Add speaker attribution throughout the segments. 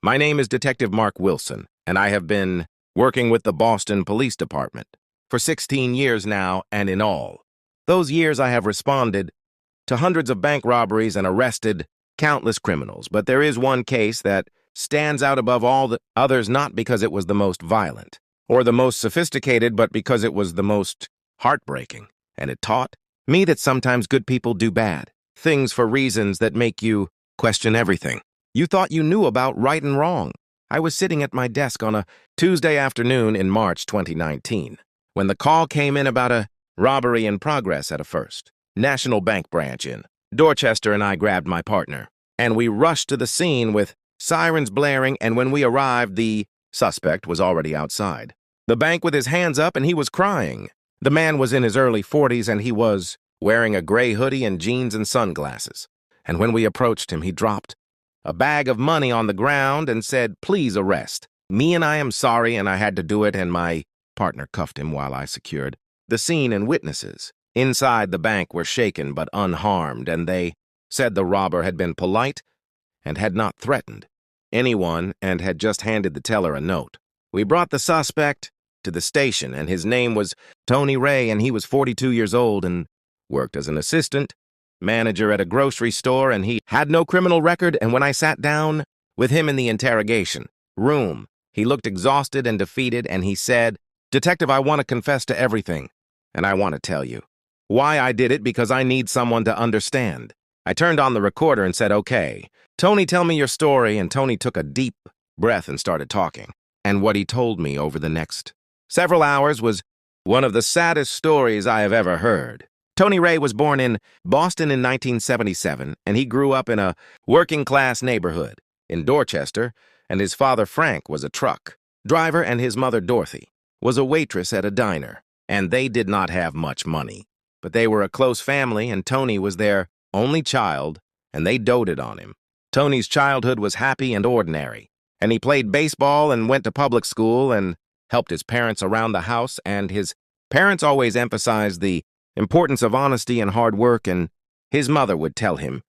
Speaker 1: My name is Detective Mark Wilson, and I have been working with the Boston Police Department for 16 years now, and in all those years I have responded to hundreds of bank robberies and arrested countless criminals. But there is one case that stands out above all the others, not because it was the most violent or the most sophisticated, but because it was the most heartbreaking. And it taught me that sometimes good people do bad things for reasons that make you question everything you thought you knew about right and wrong. I was sitting at my desk on a Tuesday afternoon in March 2019 when the call came in about a robbery in progress at a First National Bank branch in Dorchester, and I grabbed my partner, and we rushed to the scene with sirens blaring, and when we arrived, the suspect was already outside the bank with his hands up, and he was crying. The man was in his early 40s, and he was wearing a gray hoodie and jeans and sunglasses. And when we approached him, he dropped a bag of money on the ground and said, "Please arrest me, and I am sorry, and I had to do it," and my partner cuffed him while I secured the scene, and witnesses inside the bank were shaken but unharmed, and they said the robber had been polite and had not threatened anyone and had just handed the teller a note. We brought the suspect to the station, and his name was Dorothy Ray, and he was 42 years old and worked as an assistant manager at a grocery store, and he had no criminal record. And when I sat down with him in the interrogation room, he looked exhausted and defeated, and he said, "Detective, I want to confess to everything, and I want to tell you why I did it, because I need someone to understand." I turned on the recorder and said, "Okay, Tony, tell me your story," and Tony took a deep breath and started talking. And what he told me over the next several hours was one of the saddest stories I have ever heard. Dorothy Ray was born in Boston in 1977, and he grew up in a working-class neighborhood in Dorchester, and his father, Frank, was a truck driver, and his mother, Dorothy, was a waitress at a diner, and they did not have much money. But they were a close family, and Tony was their only child, and they doted on him. Tony's childhood was happy and ordinary, and he played baseball and went to public school and helped his parents around the house, and his parents always emphasized the importance of honesty and hard work, and his mother would tell him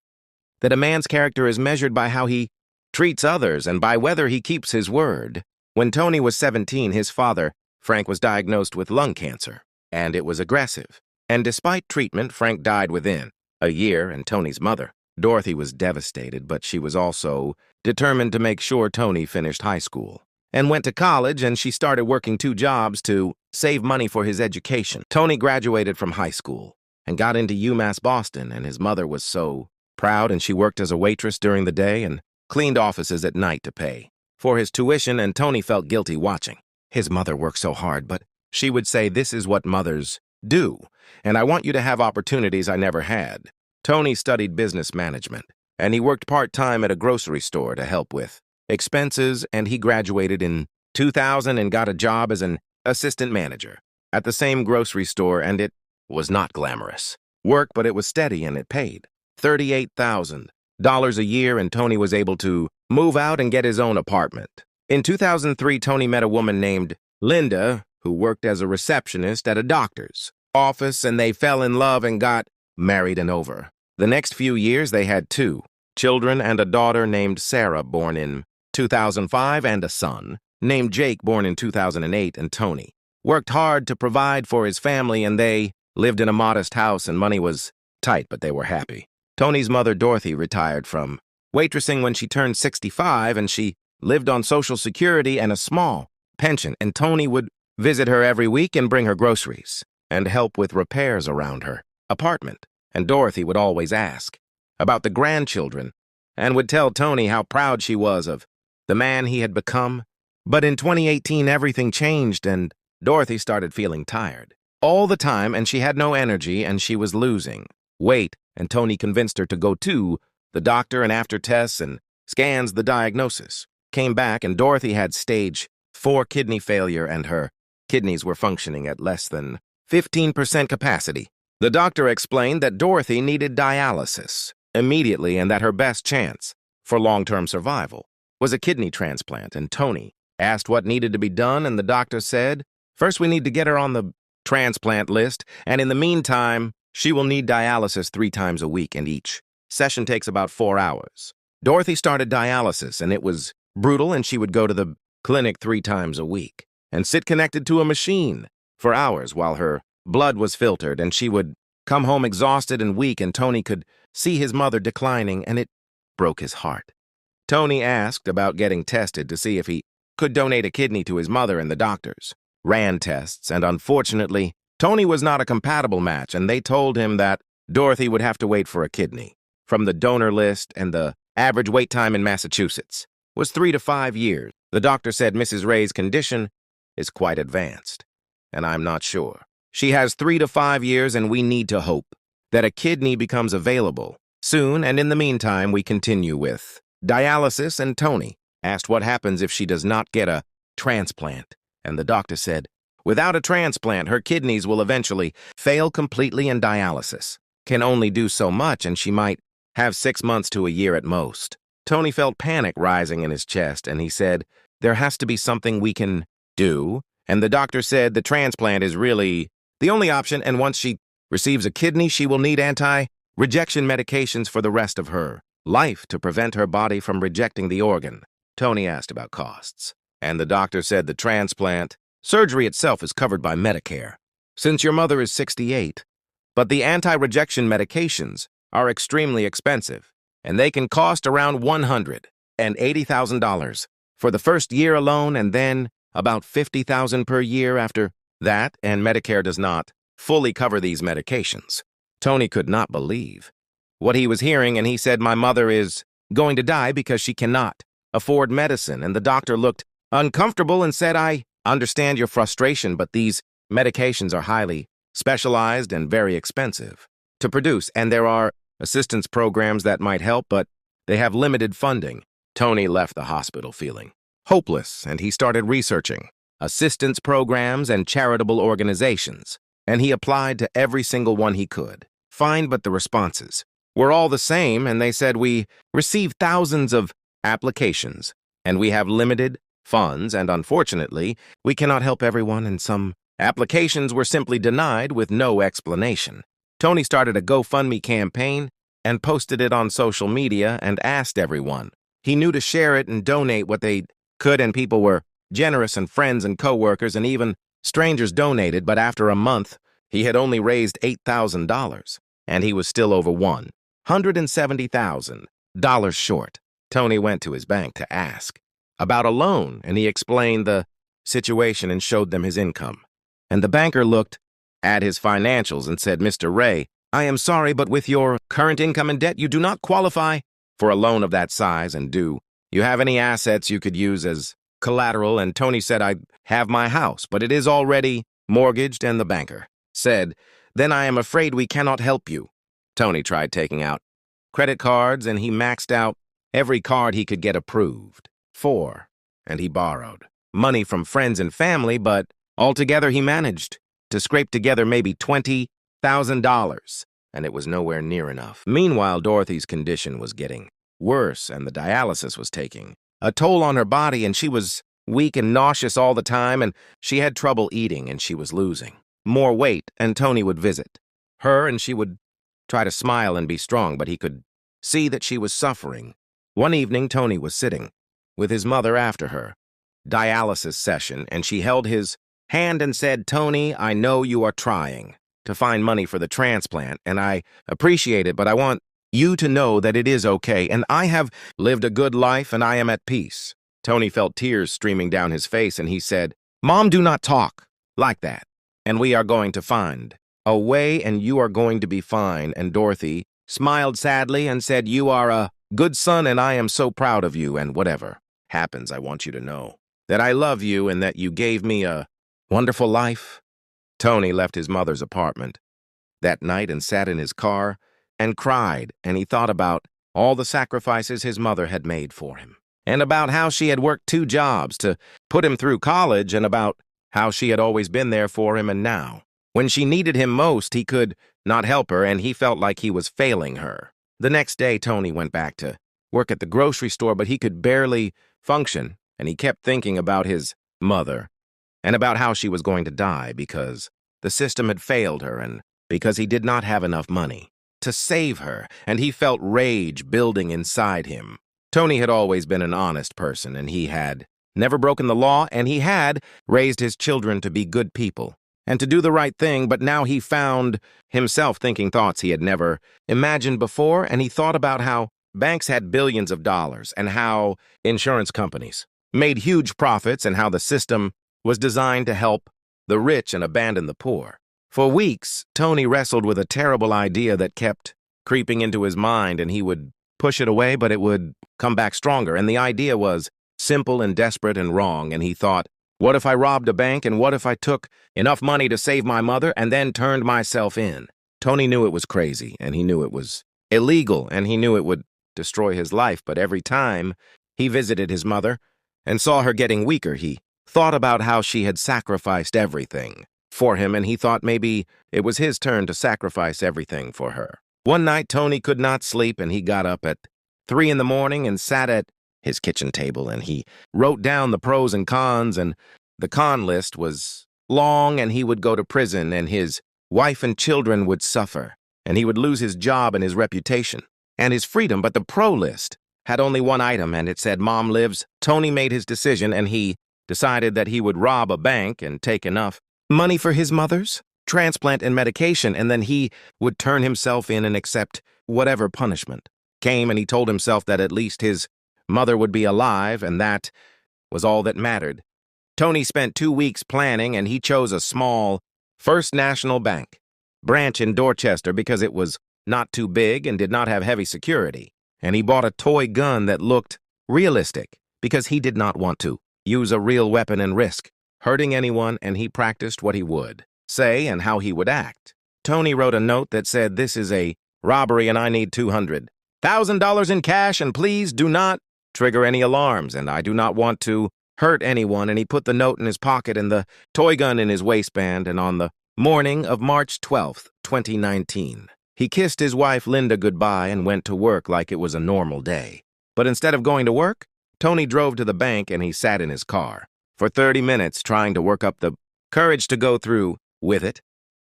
Speaker 1: that a man's character is measured by how he treats others and by whether he keeps his word. When Tony was 17, his father, Frank, was diagnosed with lung cancer, and it was aggressive. And despite treatment, Frank died within a year, and Tony's mother, Dorothy, was devastated, but she was also determined to make sure Tony finished high school and went to college, and she started working 2 jobs to save money for his education. Tony graduated from high school and got into UMass Boston, and his mother was so proud, and she worked as a waitress during the day and cleaned offices at night to pay for his tuition, and Tony felt guilty watching his mother worked so hard, but she would say, "This is what mothers do, and I want you to have opportunities I never had." Tony studied business management, and he worked part-time at a grocery store to help with expenses, and he graduated in 2000 and got a job as an assistant manager at the same grocery store, and it was not glamorous work, but it was steady, and it paid $38,000 a year, and Tony was able to move out and get his own apartment. In 2003, Tony met a woman named Linda who worked as a receptionist at a doctor's office, and they fell in love and got married. And over the next few years, they had 2 children and a daughter named Sarah, born in 2005, and a son named Jake, born in 2008, and Tony worked hard to provide for his family, and they lived in a modest house, and money was tight, but they were happy. Tony's mother, Dorothy, retired from waitressing when she turned 65, and she lived on Social Security and a small pension, and Tony would visit her every week and bring her groceries and help with repairs around her apartment. And Dorothy would always ask about the grandchildren and would tell Tony how proud she was of the man he had become. But in 2018, everything changed, and Dorothy started feeling tired all the time, and she had no energy, and she was losing weight, and Tony convinced her to go to the doctor, and after tests and scans, the diagnosis came back, and Dorothy had stage 4 kidney failure, and her kidneys were functioning at less than 15% capacity. The doctor explained that Dorothy needed dialysis immediately, and that her best chance for long-term survival was a kidney transplant, and Tony asked what needed to be done, and the doctor said, "First, we need to get her on the transplant list, and in the meantime, she will need dialysis 3 times a week, and each session takes about 4 hours." Dorothy started dialysis, and it was brutal, and she would go to the clinic 3 times a week and sit connected to a machine for hours while her blood was filtered, and she would come home exhausted and weak, and Tony could see his mother declining, and it broke his heart. Tony asked about getting tested to see if he could donate a kidney to his mother, and the doctors ran tests, and unfortunately, Tony was not a compatible match, and they told him that Dorothy would have to wait for a kidney from the donor list, and the average wait time in Massachusetts was 3 to 5 years. The doctor said Mrs. Ray's condition is quite advanced, and I'm not sure. She has 3 to 5 years, and we need to hope that a kidney becomes available soon, and in the meantime, we continue with dialysis, and Tony asked what happens if she does not get a transplant, and the doctor said, without a transplant, her kidneys will eventually fail completely, and dialysis can only do so much, and she might have 6 months to a year at most. Tony felt panic rising in his chest, and he said, there has to be something we can do, and the doctor said the transplant is really the only option, and once she receives a kidney, she will need anti-rejection medications for the rest of her life to prevent her body from rejecting the organ. Tony asked about costs, and the doctor said the transplant surgery itself is covered by Medicare, since your mother is 68, but the anti-rejection medications are extremely expensive, and they can cost around $180,000 for the first year alone, and then about $50,000 per year after that, and Medicare does not fully cover these medications. Tony could not believe what he was hearing, and he said, my mother is going to die because she cannot afford medicine, and the doctor looked uncomfortable and said, I understand your frustration, but these medications are highly specialized and very expensive to produce, and there are assistance programs that might help, but they have limited funding. Tony left the hospital feeling hopeless, and he started researching assistance programs and charitable organizations, and he applied to every single one he could find, but the responses were all the same, and they said, we received thousands of applications, and we have limited funds, and unfortunately, we cannot help everyone, and some applications were simply denied with no explanation. Tony started a GoFundMe campaign and posted it on social media and asked everyone he knew to share it and donate what they could, and people were generous, and friends and coworkers and even strangers donated, but after a month, he had only raised $8,000, and he was still over $170,000 short. Tony went to his bank to ask about a loan, and he explained the situation and showed them his income. And the banker looked at his financials and said, Mr. Ray, I am sorry, but with your current income and debt, you do not qualify for a loan of that size, and do you have any assets you could use as collateral? And Tony said, I have my house, but it is already mortgaged, and the banker said, then I am afraid we cannot help you. Tony tried taking out credit cards, and he maxed out every card he could get approved for, and he borrowed money from friends and family, but altogether he managed to scrape together maybe $20,000, and it was nowhere near enough. Meanwhile, Dorothy's condition was getting worse, and the dialysis was taking a toll on her body, and she was weak and nauseous all the time, and she had trouble eating, and she was losing more weight, and Tony would visit her, and she would try to smile and be strong, but he could see that she was suffering. One evening, Tony was sitting with his mother after her dialysis session, and she held his hand and said, Tony, I know you are trying to find money for the transplant, and I appreciate it, but I want you to know that it is okay, and I have lived a good life, and I am at peace. Tony felt tears streaming down his face, and he said, Mom, do not talk like that, and we are going to find a way, and you are going to be fine. And Dorothy smiled sadly and said, you are a good son, and I am so proud of you, and whatever happens, I want you to know that I love you and that you gave me a wonderful life. Tony left his mother's apartment that night and sat in his car and cried, and he thought about all the sacrifices his mother had made for him, and about how she had worked 2 jobs to put him through college, and about how she had always been there for him, and now, when she needed him most, he could not help her, and he felt like he was failing her. The next day, Tony went back to work at the grocery store, but he could barely function, and he kept thinking about his mother and about how she was going to die because the system had failed her and because he did not have enough money to save her, and he felt rage building inside him. Tony had always been an honest person, and he had never broken the law, and he had raised his children to be good people and to do the right thing, but now he found himself thinking thoughts he had never imagined before, and he thought about how banks had billions of dollars and how insurance companies made huge profits and how the system was designed to help the rich and abandon the poor. For weeks, Tony wrestled with a terrible idea that kept creeping into his mind, and he would push it away, but it would come back stronger. And the idea was simple and desperate and wrong, and he thought, what if I robbed a bank, and what if I took enough money to save my mother and then turned myself in? Tony knew it was crazy, and he knew it was illegal, and he knew it would destroy his life, but every time he visited his mother and saw her getting weaker, he thought about how she had sacrificed everything for him, and he thought maybe it was his turn to sacrifice everything for her. One night, Tony could not sleep, and he got up at 3 in the morning and sat at his kitchen table, and he wrote down the pros and cons, and the con list was long, and he would go to prison, and his wife and children would suffer, and he would lose his job and his reputation and his freedom. But the pro list had only one item, and it said, Mom lives. Tony made his decision, and he decided that he would rob a bank and take enough money for his mother's transplant and medication, and then he would turn himself in and accept whatever punishment came, and he told himself that at least his mother would be alive, and that was all that mattered. Tony spent 2 weeks planning, and he chose a small First National Bank branch in Dorchester because it was not too big and did not have heavy security. And he bought a toy gun that looked realistic because he did not want to use a real weapon and risk hurting anyone, and he practiced what he would say and how he would act. Tony wrote a note that said, this is a robbery and I need $200,000 in cash, and please do not trigger any alarms, and I do not want to hurt anyone. And he put the note in his pocket and the toy gun in his waistband, and on the morning of March 12th, 2019, he kissed his wife Linda goodbye and went to work like it was a normal day. But instead of going to work, Tony drove to the bank, and he sat in his car for 30 minutes trying to work up the courage to go through with it.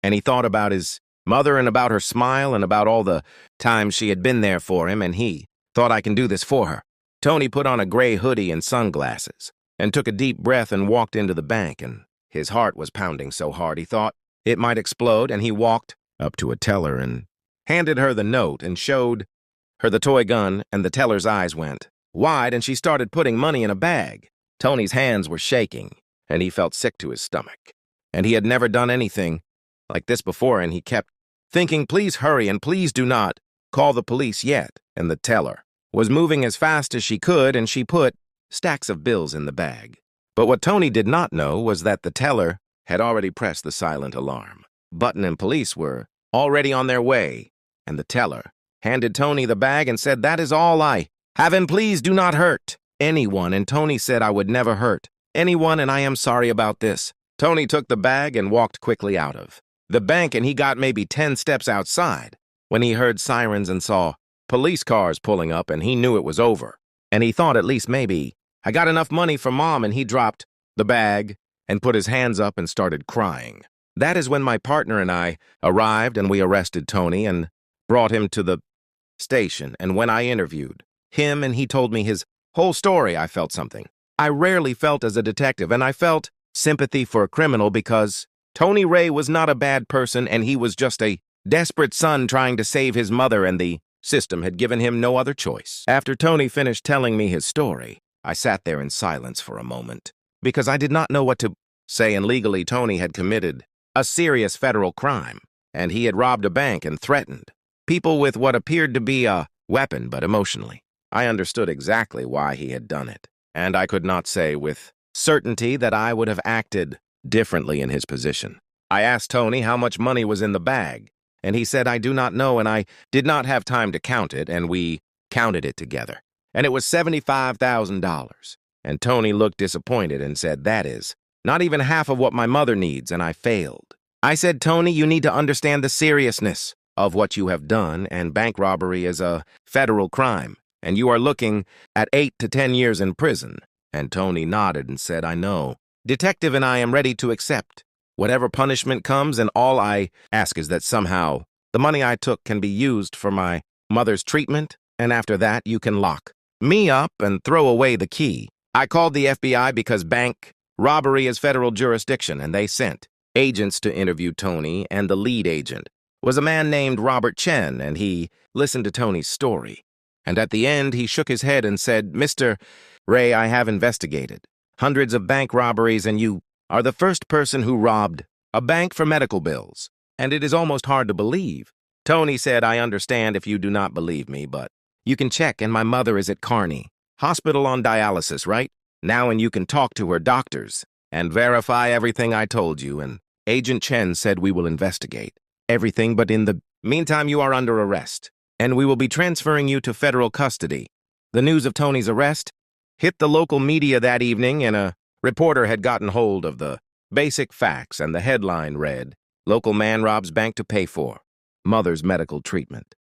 Speaker 1: And he thought about his mother and about her smile and about all the times she had been there for him, and he thought, I can do this for her. Tony put on a gray hoodie and sunglasses and took a deep breath and walked into the bank, and his heart was pounding so hard he thought it might explode, and he walked up to a teller and handed her the note and showed her the toy gun, and the teller's eyes went wide, and she started putting money in a bag. Tony's hands were shaking, and he felt sick to his stomach. And he had never done anything like this before, and he kept thinking, please hurry, and please do not call the police yet. And the teller was moving as fast as she could, and she put stacks of bills in the bag. But what Tony did not know was that the teller had already pressed the silent alarm button, and police were already on their way. And the teller handed Tony the bag and said, that is all I have, and please do not hurt anyone. And Tony said, I would never hurt anyone, and I am sorry about this. Tony took the bag and walked quickly out of the bank, and he got maybe 10 steps outside when he heard sirens and saw police cars pulling up, and he knew it was over. And he thought, at least maybe I got enough money for Mom, and he dropped the bag and put his hands up and started crying. That is when my partner and I arrived, and we arrested Tony and brought him to the station. And when I interviewed him and he told me his whole story, I felt something I rarely felt as a detective, and I felt sympathy for a criminal because Tony Ray was not a bad person, and he was just a desperate son trying to save his mother, and the system had given him no other choice. After Tony finished telling me his story, I sat there in silence for a moment because I did not know what to say, and legally Tony had committed a serious federal crime, and he had robbed a bank and threatened people with what appeared to be a weapon, but emotionally, I understood exactly why he had done it, and I could not say with certainty that I would have acted differently in his position. I asked Tony how much money was in the bag, and he said, I do not know, and I did not have time to count it, and we counted it together, and it was $75,000. And Tony looked disappointed and said, that is not even half of what my mother needs, and I failed. I said, Tony, you need to understand the seriousness of what you have done, and bank robbery is a federal crime, and you are looking at 8 to 10 years in prison. And Tony nodded and said, I know. Detective, and I am ready to accept whatever punishment comes, and all I ask is that somehow the money I took can be used for my mother's treatment, and after that you can lock me up and throw away the key. I called the FBI because bank robbery is federal jurisdiction, and they sent agents to interview Tony, and the lead agent was a man named Robert Chen, and he listened to Tony's story. And at the end, he shook his head and said, "Mr. Ray, I have investigated hundreds of bank robberies, and you are the first person who robbed a bank for medical bills, and it is almost hard to believe." Tony said, "I understand if you do not believe me, but you can check, and my mother is at Kearney Hospital on dialysis right now, and you can talk to her doctors and verify everything I told you." And Agent Chen said, "We will investigate everything, but in the meantime, you are under arrest, and we will be transferring you to federal custody." The news of Tony's arrest hit the local media that evening, and a reporter had gotten hold of the basic facts, and the headline read, "Local man robs bank to pay for mother's medical treatment."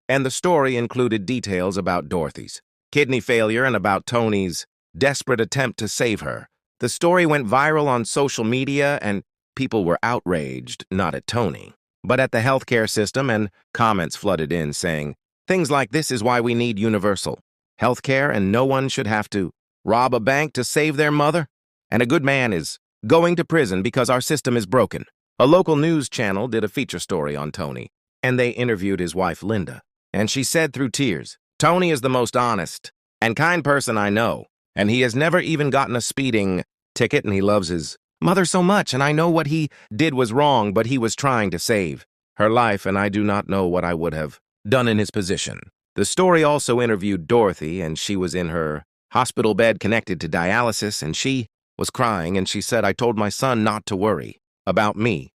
Speaker 1: And the story included details about Dorothy's kidney failure and about Tony's desperate attempt to save her. The story went viral on social media, and people were outraged, not at Tony, but at the healthcare system, and comments flooded in saying, things like, "This is why we need universal healthcare, and no one should have to rob a bank to save their mother. And a good man is going to prison because our system is broken." A local news channel did a feature story on Tony, and they interviewed his wife, Linda. And she said through tears, "Tony is the most honest and kind person I know, and he has never even gotten a speeding ticket, and he loves his mother so much, and I know what he did was wrong, but he was trying to save her life, and I do not know what I would have done in his position." The story also interviewed Dorothy, and she was in her hospital bed connected to dialysis, and she was crying, and she said, "I told my son not to worry about me,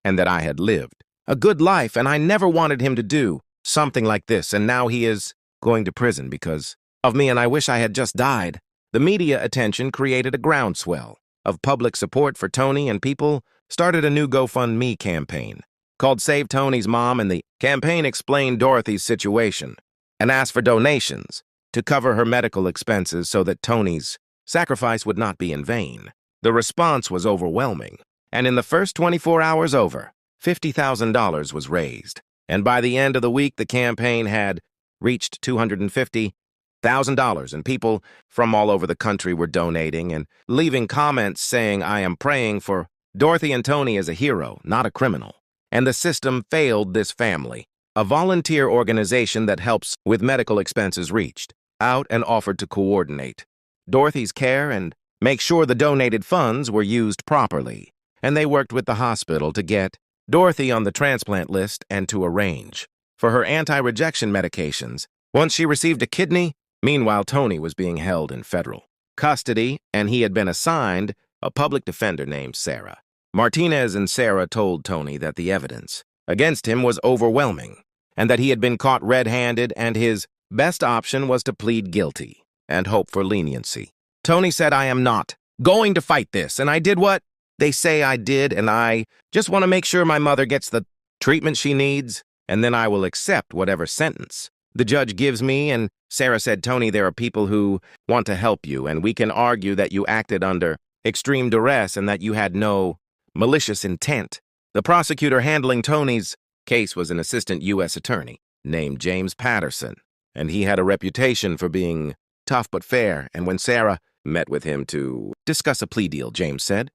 Speaker 1: and that I had lived a good life, and I never wanted him to do something like this, and now he is going to prison because of me, and I wish I had just died." The media attention created a groundswell of public support for Tony, and people started a new GoFundMe campaign called Save Tony's Mom, and the campaign explained Dorothy's situation and asked for donations to cover her medical expenses so that Tony's sacrifice would not be in vain. The response was overwhelming, and in the first 24 hours over $50,000 was raised. And by the end of the week, the campaign had reached $250,000, and people from all over the country were donating and leaving comments saying, "I am praying for Dorothy and Tony as a hero, not a criminal." And the system failed this family. A volunteer organization that helps with medical expenses reached out and offered to coordinate Dorothy's care and make sure the donated funds were used properly. And they worked with the hospital to get Dorothy on the transplant list and to arrange for her anti-rejection medications. Once she received a kidney, meanwhile, Tony was being held in federal custody, and he had been assigned a public defender named Sarah. Martinez and Sarah told Tony that the evidence against him was overwhelming and that he had been caught red-handed, and his best option was to plead guilty and hope for leniency. Tony said, "I am not going to fight this, and I did what they say I did, and I just want to make sure my mother gets the treatment she needs, and then I will accept whatever sentence the judge gives me." And Sarah said, "Tony, there are people who want to help you, and we can argue that you acted under extreme duress and that you had no malicious intent." The prosecutor handling Tony's case was an assistant U.S. attorney named James Patterson, and he had a reputation for being tough but fair. And when Sarah met with him to discuss a plea deal, James said,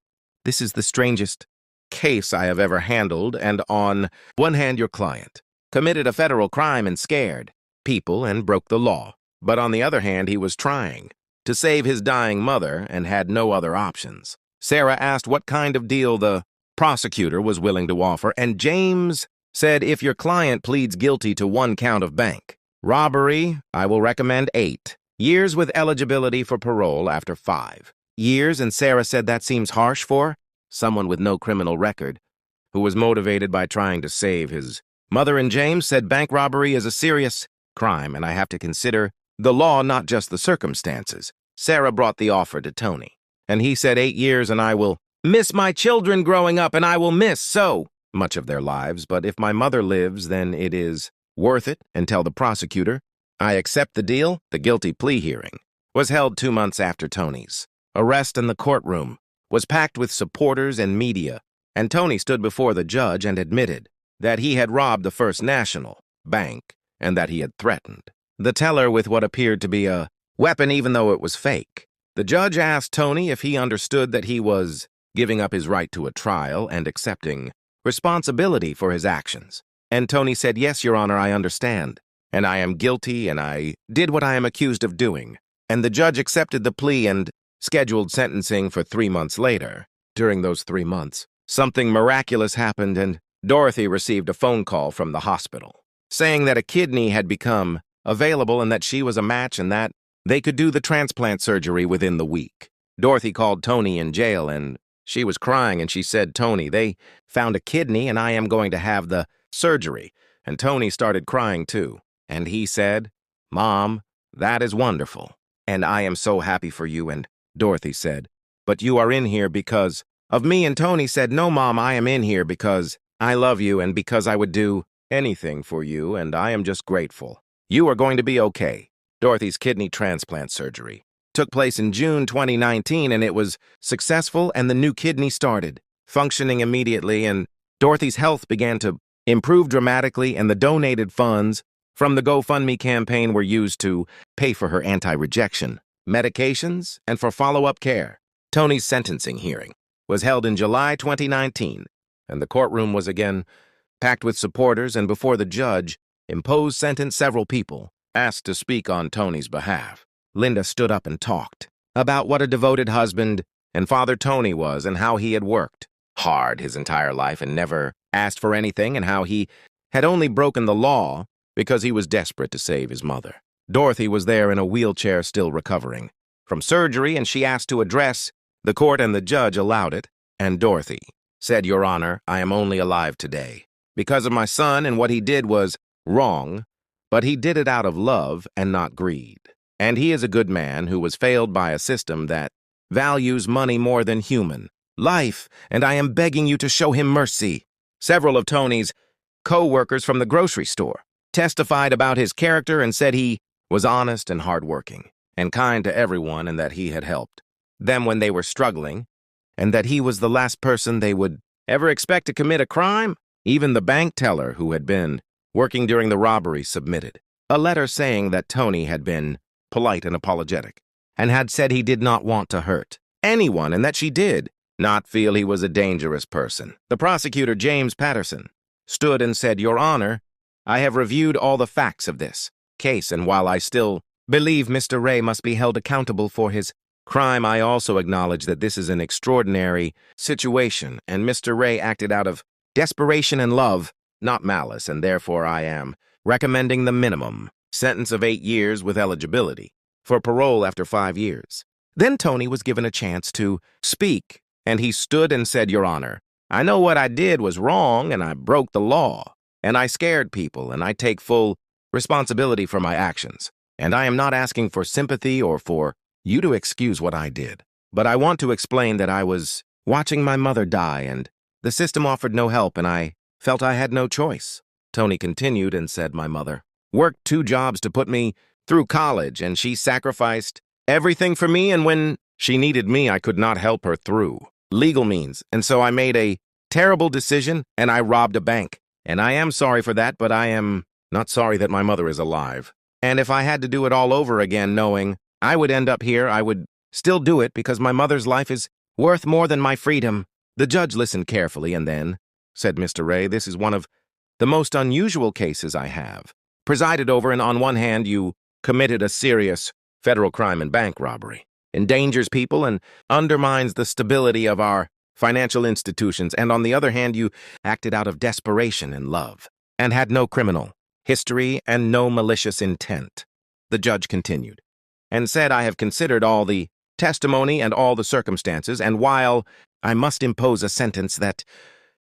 Speaker 1: "This is the strangest case I have ever handled, and on one hand, your client committed a federal crime and scared people and broke the law. But on the other hand, he was trying to save his dying mother and had no other options." Sarah asked what kind of deal the prosecutor was willing to offer, and James said, "If your client pleads guilty to 1 count of bank robbery, I will recommend 8 years with eligibility for parole after 5 years." And Sarah said, "That seems harsh for someone with no criminal record who was motivated by trying to save his mother." And James said, "Bank robbery is a serious crime, and I have to consider the law, not just the circumstances." Sarah brought the offer to Tony, and he said, 8 years, and I will miss my children growing up, and I will miss so much of their lives, but if my mother lives, then it is worth it." And tell the prosecutor, "I accept the deal." The guilty plea hearing was held 2 months after Tony's arrest, and the courtroom was packed with supporters and media, and Tony stood before the judge and admitted that he had robbed the First National Bank and that he had threatened the teller with what appeared to be a weapon even though it was fake. The judge asked Tony if he understood that he was giving up his right to a trial and accepting responsibility for his actions. And Tony said, "Yes, Your Honor, I understand. And I am guilty, and I did what I am accused of doing." And the judge accepted the plea and scheduled sentencing for 3 months later. During those 3 months, something miraculous happened, and Dorothy received a phone call from the hospital saying that a kidney had become available and that she was a match and that they could do the transplant surgery within the week. Dorothy called Tony in jail, and she was crying, and she said, "Tony, they found a kidney, and I am going to have the surgery." And Tony started crying too. And he said, "Mom, that is wonderful, and I am so happy for you." And Dorothy said, "But you are in here because of me." And Tony said, "No, Mom, I am in here because I love you and because I would do anything for you, and I am just grateful. You are going to be okay." Dorothy's kidney transplant surgery took place in June 2019, and it was successful, and the new kidney started functioning immediately, and Dorothy's health began to improve dramatically, and the donated funds from the GoFundMe campaign were used to pay for her anti-rejection medications and for follow-up care. Tony's sentencing hearing was held in July 2019, and the courtroom was again packed with supporters, and before the judge imposed sentence, several people asked to speak on Tony's behalf. Linda stood up and talked about what a devoted husband and father Tony was, and how he had worked hard his entire life and never asked for anything, and how he had only broken the law because he was desperate to save his mother. Dorothy was there in a wheelchair, still recovering from surgery, and she asked to address the court, and the judge allowed it. And Dorothy said, "Your Honor, I am only alive today because of my son, and what he did was wrong, but he did it out of love and not greed. And he is a good man who was failed by a system that values money more than human life, and I am begging you to show him mercy." Several of Tony's co-workers from the grocery store testified about his character and said he was honest and hardworking and kind to everyone, and that he had helped them when they were struggling, and that he was the last person they would ever expect to commit a crime. Even the bank teller who had been working during the robbery submitted a letter saying that Tony had been polite and apologetic and had said he did not want to hurt anyone, and that she did not feel he was a dangerous person. The prosecutor, James Patterson, stood and said, "Your Honor, I have reviewed all the facts of this case, and while I still believe Mr. Ray must be held accountable for his crime, I also acknowledge that this is an extraordinary situation, and Mr. Ray acted out of desperation and love, not malice, and therefore I am recommending the minimum sentence of 8 years with eligibility for parole after 5 years." Then Tony was given a chance to speak, and he stood and said, "Your Honor, I know what I did was wrong, and I broke the law, and I scared people, and I take full responsibility for my actions. And I am not asking for sympathy or for you to excuse what I did. But I want to explain that I was watching my mother die, and the system offered no help, and I felt I had no choice." Tony continued and said, "My mother worked 2 jobs to put me through college, and she sacrificed everything for me, and when she needed me, I could not help her through legal means, and so I made a terrible decision, and I robbed a bank. And I am sorry for that, but I am not sorry that my mother is alive. And if I had to do it all over again, knowing I would end up here, I would still do it because my mother's life is worth more than my freedom." The judge listened carefully and then said, "Mr. Ray, this is one of the most unusual cases I have presided over, and on one hand, you committed a serious federal crime and bank robbery, endangers people and undermines the stability of our financial institutions, and on the other hand, you acted out of desperation and love, and had no criminal history and no malicious intent." The judge continued and said, "I have considered all the testimony and all the circumstances, and while I must impose a sentence that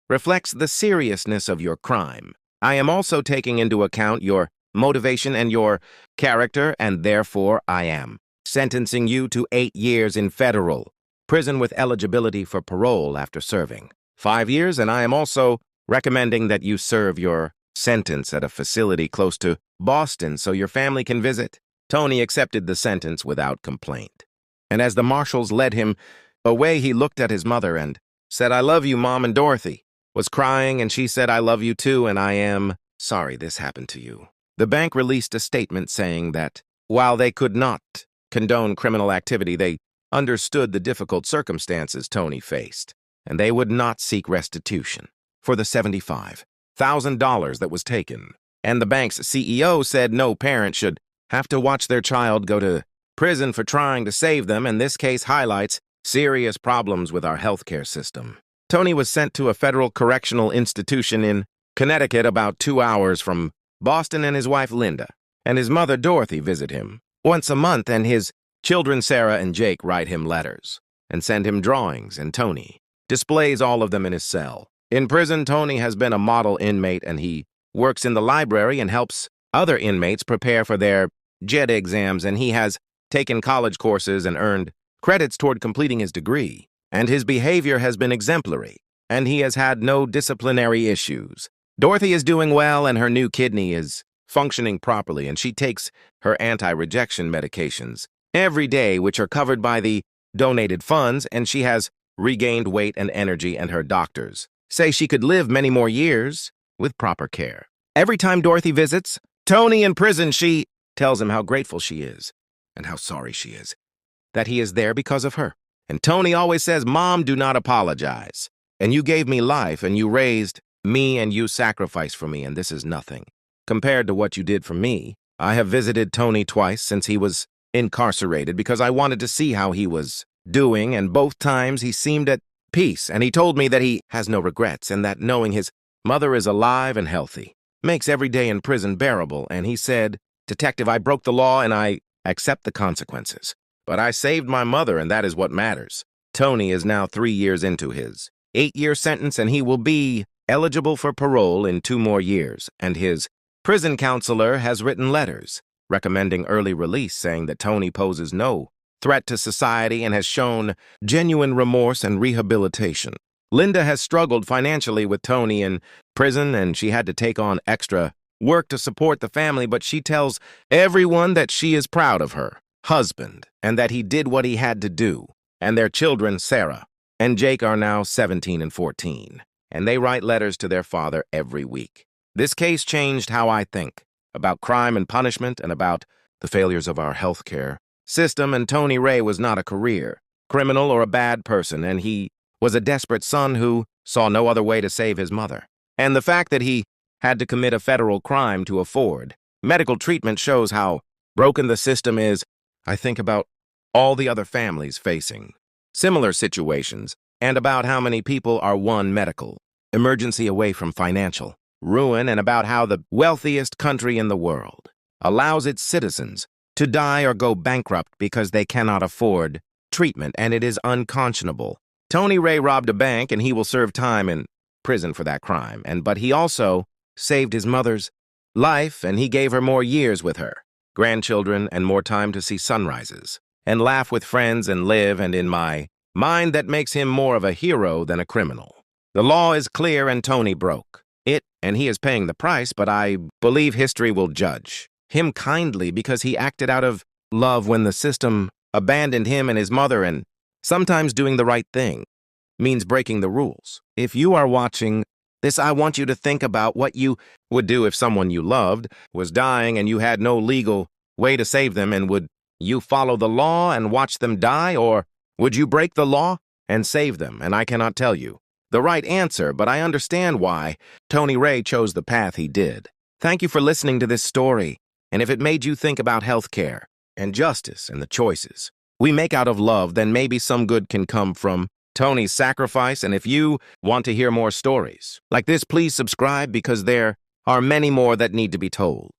Speaker 1: reflects the seriousness of your crime, I am also taking into account your motivation and your character, and therefore I am sentencing you to 8 years in federal prison with eligibility for parole after serving 5 years, and I am also recommending that you serve your sentence at a facility close to Boston so your family can visit." Tony accepted the sentence without complaint. And as the marshals led him away, he looked at his mother and said, "I love you, Mom," and Dorothy was crying, and she said, "I love you too, and I am sorry this happened to you." The bank released a statement saying that while they could not condone criminal activity, they understood the difficult circumstances Tony faced, and they would not seek restitution for the $75,000 that was taken. And the bank's CEO said no parent should have to watch their child go to prison for trying to save them, and this case highlights serious problems with our healthcare system. Tony was sent to a federal correctional institution in Connecticut about 2 hours from Boston, and his wife Linda and his mother Dorothy visit him once a month, and his children Sarah and Jake write him letters and send him drawings, and Tony displays all of them in his cell. In prison, Tony has been a model inmate, and he works in the library and helps other inmates prepare for their JED exams, and he has taken college courses and earned credits toward completing his degree. And his behavior has been exemplary, and he has had no disciplinary issues. Dorothy is doing well, and her new kidney is functioning properly, and she takes her anti-rejection medications every day, which are covered by the donated funds, and she has regained weight and energy, and her doctors say she could live many more years with proper care. Every time Dorothy visits Tony in prison, she tells him how grateful she is and how sorry she is that he is there because of her. And Tony always says, "Mom, do not apologize. And you gave me life, and you raised me, and you sacrificed for me, and this is nothing compared to what you did for me." I have visited Tony twice since he was incarcerated because I wanted to see how he was doing, and both times he seemed at peace, and he told me that he has no regrets, and that knowing his mother is alive and healthy makes every day in prison bearable. And he said, "Detective, I broke the law, and I accept the consequences. But I saved my mother, and that is what matters." Tony is now 3 years into his 8-year sentence, and he will be eligible for parole in 2 more years. And his prison counselor has written letters recommending early release, saying that Tony poses no threat to society and has shown genuine remorse and rehabilitation. Linda has struggled financially with Tony in prison, and she had to take on extra work to support the family, but she tells everyone that she is proud of her husband and that he did what he had to do. And their children, Sarah and Jake, are now 17 and 14, and they write letters to their father every week. This case changed how I think about crime and punishment and about the failures of our healthcare system. And Tony Ray was not a career criminal or a bad person, and he was a desperate son who saw no other way to save his mother. And the fact that he had to commit a federal crime to afford medical treatment shows how broken the system is. I think about all the other families facing similar situations, and about how many people are one medical emergency away from financial ruin, and about how the wealthiest country in the world allows its citizens to die or go bankrupt because they cannot afford treatment, and it is unconscionable. Tony Ray robbed a bank, and he will serve time in prison for that crime, but he also saved his mother's life, and he gave her more years with her grandchildren and more time to see sunrises and laugh with friends and live, and in my mind that makes him more of a hero than a criminal. The law is clear, and Tony broke it, and he is paying the price, but I believe history will judge him kindly because he acted out of love when the system abandoned him and his mother, and sometimes doing the right thing means breaking the rules. If you are watching this, I want you to think about what you would do if someone you loved was dying and you had no legal way to save them, and would you follow the law and watch them die, or would you break the law and save them? And I cannot tell you the right answer, but I understand why Tony Ray chose the path he did. Thank you for listening to this story, and if it made you think about healthcare and justice and the choices we make out of love, then maybe some good can come from Tony's sacrifice. And if you want to hear more stories like this, please subscribe, because there are many more that need to be told.